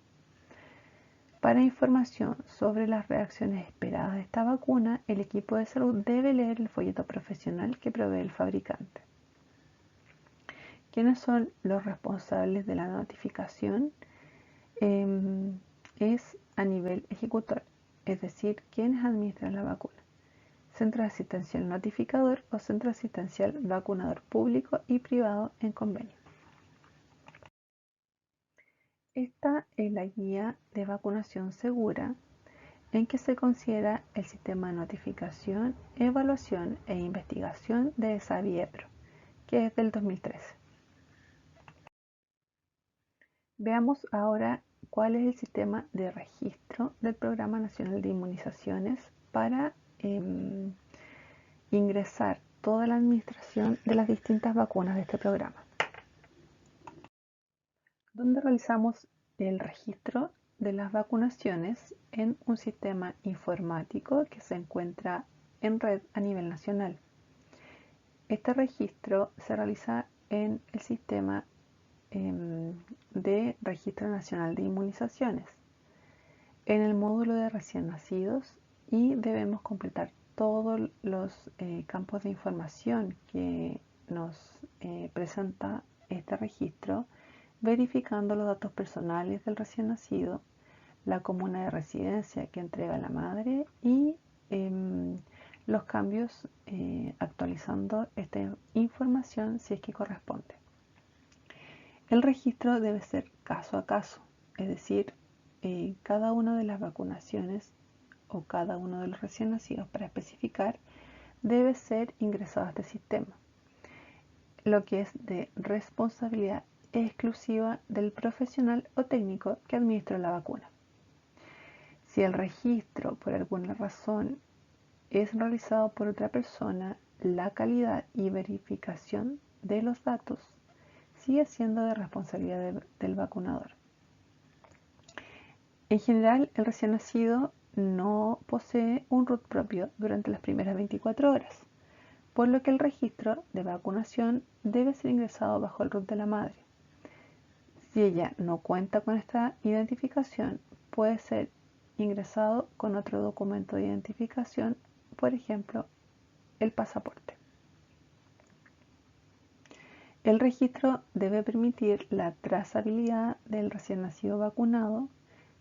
Para información sobre las reacciones esperadas de esta vacuna, el equipo de salud debe leer el folleto profesional que provee el fabricante. ¿Quiénes son los responsables de la notificación? Es a nivel ejecutor, es decir, quienes administran la vacuna. Centro asistencial notificador o centro asistencial vacunador público y privado en convenio. Esta es la guía de vacunación segura en que se considera el sistema de notificación, evaluación e investigación de ESAVI-EPRO, que es del 2013. Veamos ahora cuál es el sistema de registro del Programa Nacional de Inmunizaciones para ingresar toda la administración de las distintas vacunas de este programa. Donde realizamos el registro de las vacunaciones en un sistema informático que se encuentra en red a nivel nacional. Este registro se realiza en el sistema de Registro Nacional de Inmunizaciones, en el módulo de recién nacidos, y debemos completar todos los campos de información que nos presenta este registro, verificando los datos personales del recién nacido, la comuna de residencia que entrega la madre y los cambios, actualizando esta información si es que corresponde. El registro debe ser caso a caso, es decir, cada una de las vacunaciones o cada uno de los recién nacidos, para especificar, debe ser ingresado a este sistema, lo que es de responsabilidad exclusiva del profesional o técnico que administra la vacuna. Si el registro por alguna razón es realizado por otra persona, la calidad y verificación de los datos sigue siendo de responsabilidad del vacunador. En general, el recién nacido no posee un RUT propio durante las primeras 24 horas, por lo que el registro de vacunación debe ser ingresado bajo el RUT de la madre. Si ella no cuenta con esta identificación, puede ser ingresado con otro documento de identificación, por ejemplo, el pasaporte. El registro debe permitir la trazabilidad del recién nacido vacunado,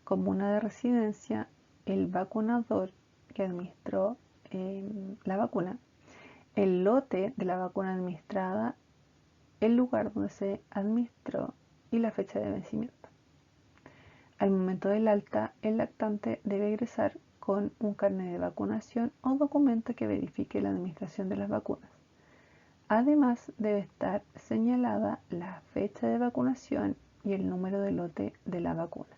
comuna de residencia, el vacunador que administró la vacuna, el lote de la vacuna administrada, el lugar donde se administró y la fecha de vencimiento. Al momento del alta, el lactante debe ingresar con un carnet de vacunación o documento que verifique la administración de las vacunas. Además, debe estar señalada la fecha de vacunación y el número de lote de la vacuna.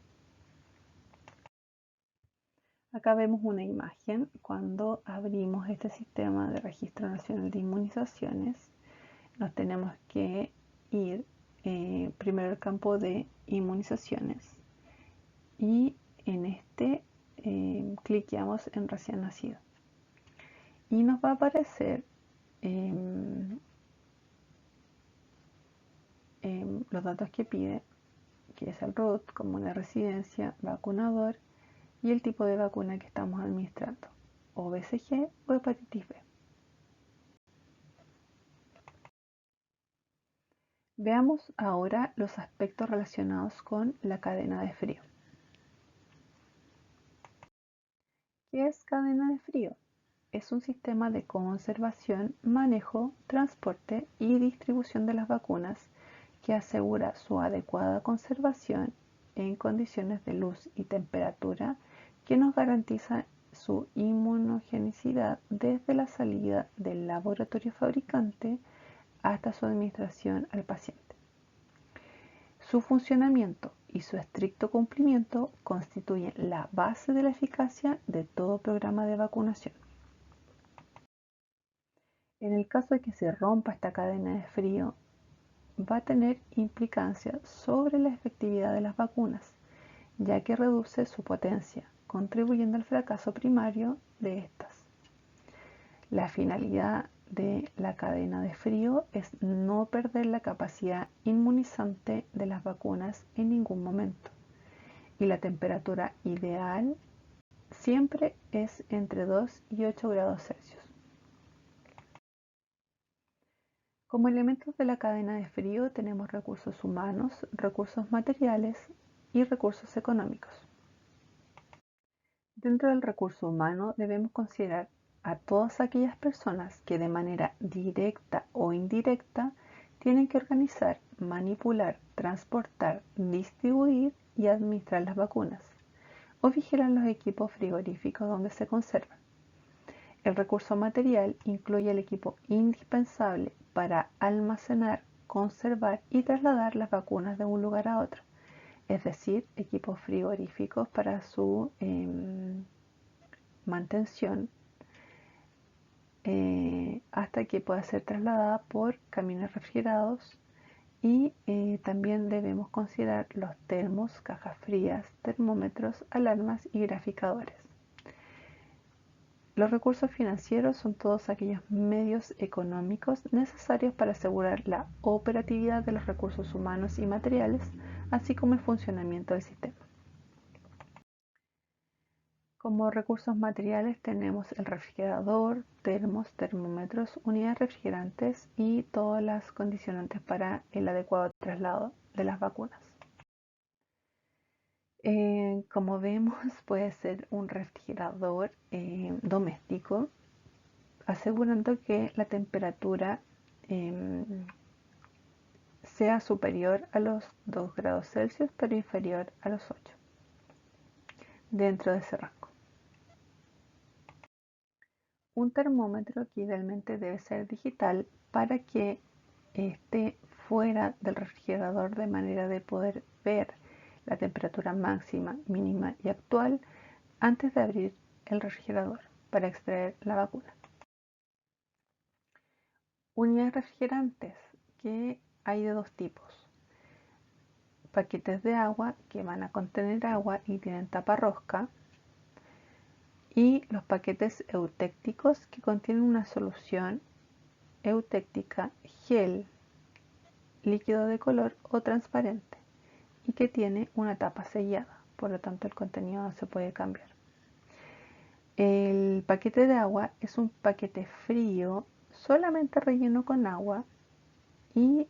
Acá vemos una imagen cuando abrimos este sistema de Registro Nacional de Inmunizaciones. Nos tenemos que ir primero al campo de inmunizaciones y en este cliqueamos en recién nacido y nos va a aparecer los datos que pide, que es el root, común de residencia, vacunador y el tipo de vacuna que estamos administrando, o BCG o hepatitis B. Veamos ahora los aspectos relacionados con la cadena de frío. ¿Qué es cadena de frío? Es un sistema de conservación, manejo, transporte y distribución de las vacunas que asegura su adecuada conservación en condiciones de luz y temperatura que nos garantiza su inmunogenicidad desde la salida del laboratorio fabricante hasta su administración al paciente. Su funcionamiento y su estricto cumplimiento constituyen la base de la eficacia de todo programa de vacunación. En el caso de que se rompa esta cadena de frío, va a tener implicancias sobre la efectividad de las vacunas, ya que reduce su potencia, contribuyendo al fracaso primario de estas. La finalidad de la cadena de frío es no perder la capacidad inmunizante de las vacunas en ningún momento, y la temperatura ideal siempre es entre 2 y 8 grados Celsius. Como elementos de la cadena de frío tenemos recursos humanos, recursos materiales y recursos económicos. Dentro del recurso humano debemos considerar a todas aquellas personas que de manera directa o indirecta tienen que organizar, manipular, transportar, distribuir y administrar las vacunas, o vigilar los equipos frigoríficos donde se conservan. El recurso material incluye el equipo indispensable para almacenar, conservar y trasladar las vacunas de un lugar a otro, es decir, equipos frigoríficos para su mantención hasta que pueda ser trasladada por camiones refrigerados, y también debemos considerar los termos, cajas frías, termómetros, alarmas y graficadores. Los recursos financieros son todos aquellos medios económicos necesarios para asegurar la operatividad de los recursos humanos y materiales, así como el funcionamiento del sistema. Como recursos materiales tenemos el refrigerador, termos, termómetros, unidades refrigerantes y todas las condicionantes para el adecuado traslado de las vacunas. Como vemos, puede ser un refrigerador doméstico, asegurando que la temperatura sea superior a los 2 grados Celsius, pero inferior a los 8, dentro de ese rango. Un termómetro que idealmente debe ser digital para que esté fuera del refrigerador, de manera de poder ver la temperatura máxima, mínima y actual antes de abrir el refrigerador para extraer la vacuna. Unidades refrigerantes, que hay de dos tipos: paquetes de agua que van a contener agua y tienen tapa rosca, y los paquetes eutécticos que contienen una solución eutéctica, gel, líquido de color o transparente, y que tiene una tapa sellada, por lo tanto el contenido no se puede cambiar. El paquete de agua es un paquete frío solamente relleno con agua, y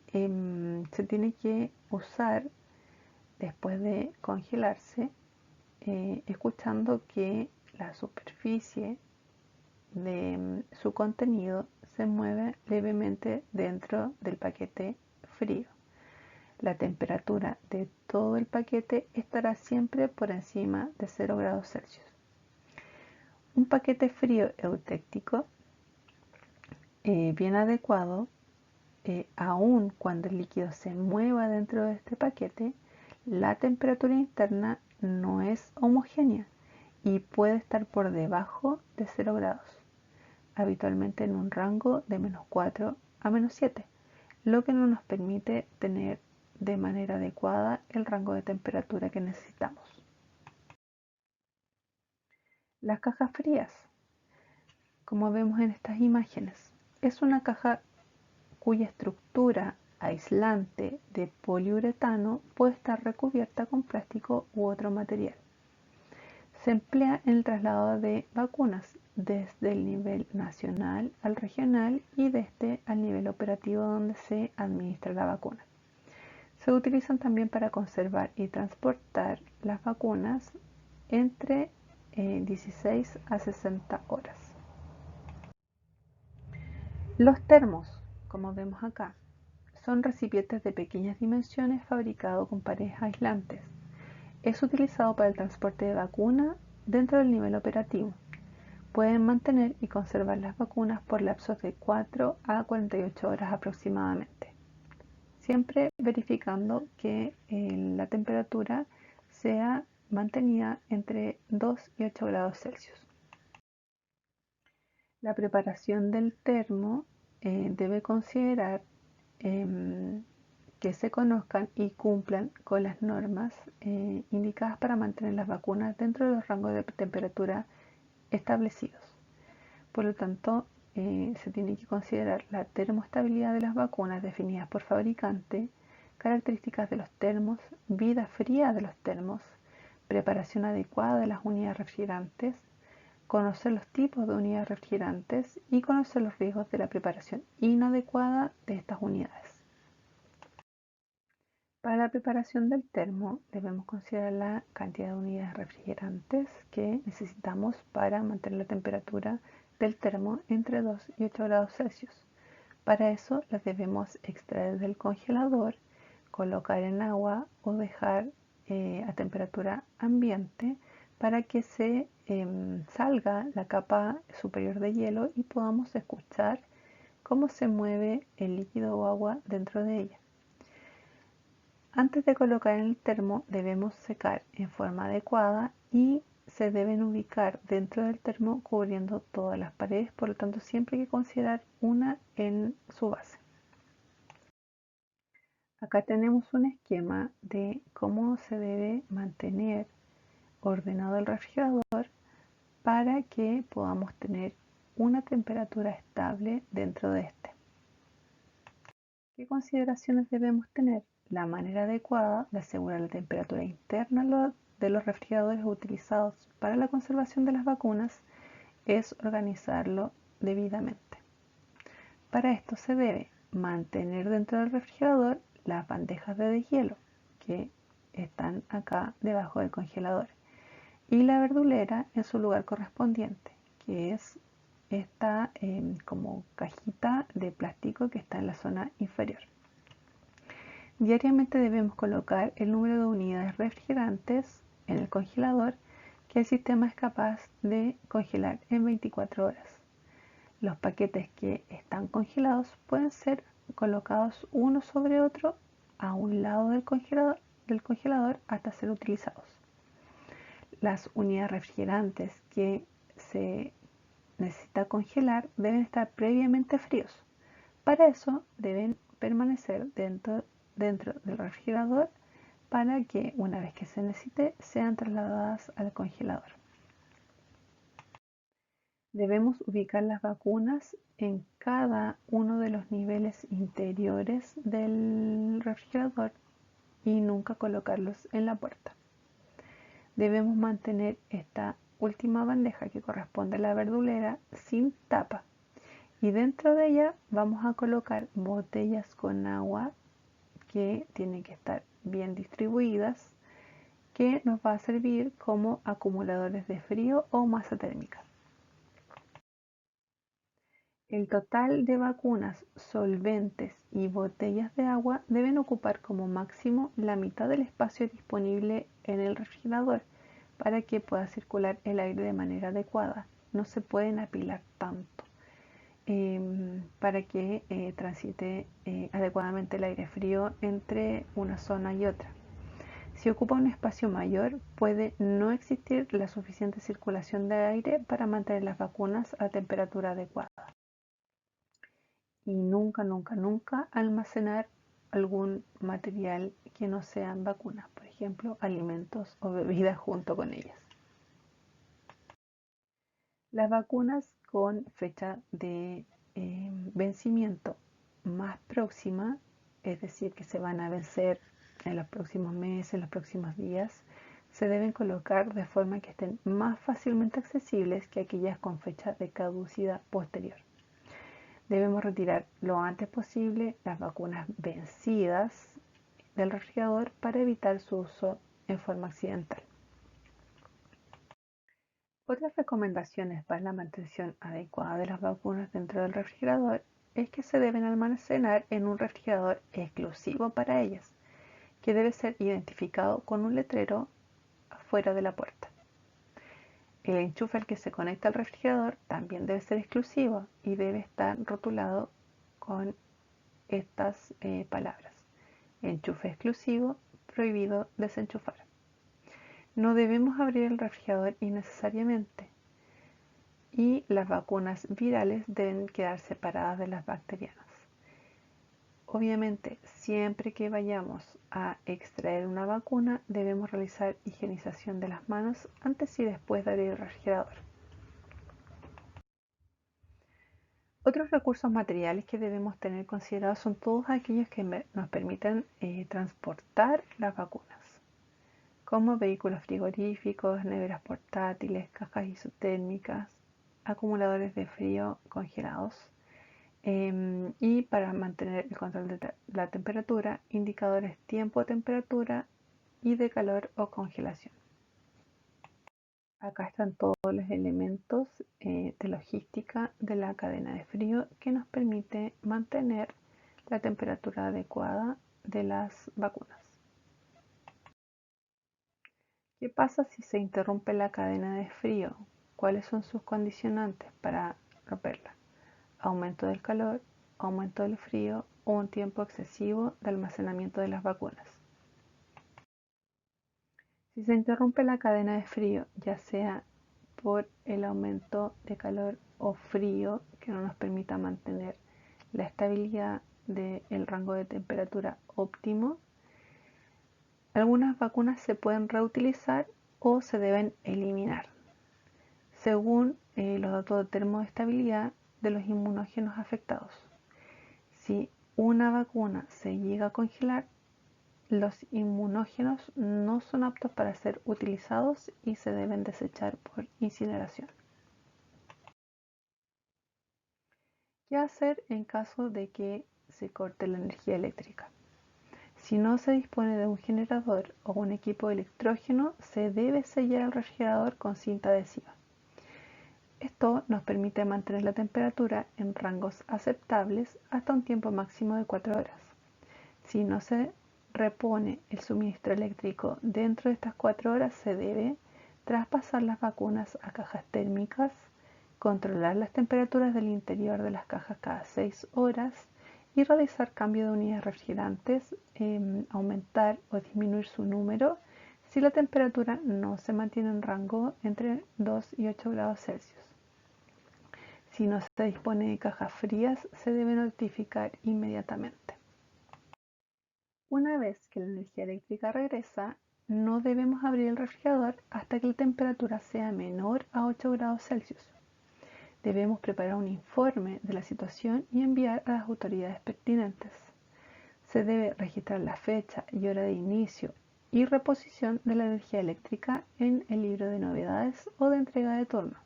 se tiene que usar después de congelarse, escuchando que la superficie de su contenido se mueve levemente dentro del paquete frío. La temperatura de todo el paquete estará siempre por encima de 0 grados Celsius. Un paquete frío eutéctico bien adecuado, aun cuando el líquido se mueva dentro de este paquete, la temperatura interna no es homogénea y puede estar por debajo de 0 grados, habitualmente en un rango de -4 a -7, lo que no nos permite tener de manera adecuada el rango de temperatura que necesitamos. Las cajas frías, como vemos en estas imágenes, es una caja cuya estructura aislante de poliuretano puede estar recubierta con plástico u otro material. Se emplea en el traslado de vacunas desde el nivel nacional al regional y desde al nivel operativo donde se administra la vacuna. Se utilizan también para conservar y transportar las vacunas entre 16 a 60 horas. Los termos, como vemos acá, son recipientes de pequeñas dimensiones fabricados con paredes aislantes. Es utilizado para el transporte de vacunas dentro del nivel operativo. Pueden mantener y conservar las vacunas por lapsos de 4 a 48 horas aproximadamente, siempre verificando que la temperatura sea mantenida entre 2 y 8 grados Celsius. La preparación del termo debe considerar que se conozcan y cumplan con las normas indicadas para mantener las vacunas dentro de los rangos de temperatura establecidos. Por lo tanto, se tiene que considerar la termoestabilidad de las vacunas definidas por fabricante, características de los termos, vida fría de los termos, preparación adecuada de las unidades refrigerantes, conocer los tipos de unidades refrigerantes y conocer los riesgos de la preparación inadecuada de estas unidades. Para la preparación del termo debemos considerar la cantidad de unidades refrigerantes que necesitamos para mantener la temperatura del termo entre 2 y 8 grados Celsius. Para eso las debemos extraer del congelador, colocar en agua o dejar a temperatura ambiente para que se salga la capa superior de hielo y podamos escuchar cómo se mueve el líquido o agua dentro de ella. Antes de colocar en el termo debemos secar en forma adecuada y se deben ubicar dentro del termo cubriendo todas las paredes, por lo tanto siempre hay que considerar una en su base. Acá tenemos un esquema de cómo se debe mantener ordenado el refrigerador para que podamos tener una temperatura estable dentro de este. ¿Qué consideraciones debemos tener? La manera adecuada de asegurar la temperatura interna de los refrigeradores utilizados para la conservación de las vacunas es organizarlo debidamente. Para esto se debe mantener dentro del refrigerador las bandejas de deshielo que están acá debajo del congelador y la verdulera en su lugar correspondiente, que es esta como cajita de plástico que está en la zona inferior. Diariamente debemos colocar el número de unidades refrigerantes en el congelador que el sistema es capaz de congelar en 24 horas. Los paquetes que están congelados pueden ser colocados uno sobre otro a un lado del congelador hasta ser utilizados. Las unidades refrigerantes que se necesita congelar deben estar previamente fríos. Para eso deben permanecer dentro del refrigerador para que una vez que se necesite sean trasladadas al congelador. Debemos ubicar las vacunas en cada uno de los niveles interiores del refrigerador y nunca colocarlos en la puerta. Debemos mantener esta última bandeja que corresponde a la verdulera sin tapa y dentro de ella vamos a colocar botellas con agua que tienen que estar bien distribuidas, que nos va a servir como acumuladores de frío o masa térmica. El total de vacunas, solventes y botellas de agua deben ocupar como máximo la mitad del espacio disponible en el refrigerador para que pueda circular el aire de manera adecuada. No se pueden apilar tanto para que transite adecuadamente el aire frío entre una zona y otra. Si ocupa un espacio mayor, puede no existir la suficiente circulación de aire para mantener las vacunas a temperatura adecuada. Y nunca, nunca, nunca almacenar algún material que no sean vacunas, por ejemplo, alimentos o bebidas junto con ellas. Las vacunas con fecha de vencimiento más próxima es decir, que se van a vencer en los próximos meses, en los próximos días, se deben colocar de forma que estén más fácilmente accesibles que aquellas con fecha de caducidad posterior. Debemos retirar lo antes posible las vacunas vencidas del refrigerador para evitar su uso en forma accidental. Otras recomendaciones para la mantención adecuada de las vacunas dentro del refrigerador es que se deben almacenar en un refrigerador exclusivo para ellas, que debe ser identificado con un letrero afuera de la puerta. El enchufe al que se conecta al refrigerador también debe ser exclusivo y debe estar rotulado con estas palabras: enchufe exclusivo, prohibido desenchufar. No debemos abrir el refrigerador innecesariamente y las vacunas virales deben quedar separadas de las bacterianas. Obviamente, siempre que vayamos a extraer una vacuna, debemos realizar higienización de las manos antes y después de abrir el refrigerador. Otros recursos materiales que debemos tener considerados son todos aquellos que nos permitan transportar las vacunas, como vehículos frigoríficos, neveras portátiles, cajas isotérmicas, acumuladores de frío congelados, y para mantener el control de la temperatura, indicadores tiempo, temperatura y de calor o congelación. Acá están todos los elementos de logística de la cadena de frío que nos permite mantener la temperatura adecuada de las vacunas. ¿Qué pasa si se interrumpe la cadena de frío? ¿Cuáles son sus condicionantes para romperla? Aumento del calor, aumento del frío o un tiempo excesivo de almacenamiento de las vacunas. Si se interrumpe la cadena de frío, ya sea por el aumento de calor o frío que no nos permita mantener la estabilidad del rango de temperatura óptimo, algunas vacunas se pueden reutilizar o se deben eliminar, según los datos de termoestabilidad de los inmunógenos afectados. Si una vacuna se llega a congelar, los inmunógenos no son aptos para ser utilizados y se deben desechar por incineración. ¿Qué hacer en caso de que se corte la energía eléctrica? Si no se dispone de un generador o un equipo de electrógeno, se debe sellar el refrigerador con cinta adhesiva. Esto nos permite mantener la temperatura en rangos aceptables hasta un tiempo máximo de 4 horas. Si no se repone el suministro eléctrico dentro de estas 4 horas, se debe traspasar las vacunas a cajas térmicas, controlar las temperaturas del interior de las cajas cada 6 horas y realizar cambio de unidades refrigerantes, aumentar o disminuir su número si la temperatura no se mantiene en rango entre 2 y 8 grados Celsius. Si no se dispone de cajas frías, se debe notificar inmediatamente. Una vez que la energía eléctrica regresa, no debemos abrir el refrigerador hasta que la temperatura sea menor a 8 grados Celsius. Debemos preparar un informe de la situación y enviar a las autoridades pertinentes. Se debe registrar la fecha y hora de inicio y reposición de la energía eléctrica en el libro de novedades o de entrega de turno.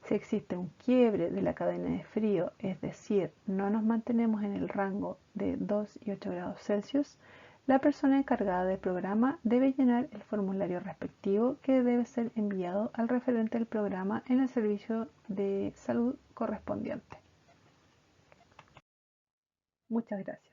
Si existe un quiebre de la cadena de frío, es decir, no nos mantenemos en el rango de 2 y 8 grados Celsius, la persona encargada del programa debe llenar el formulario respectivo que debe ser enviado al referente del programa en el servicio de salud correspondiente. Muchas gracias.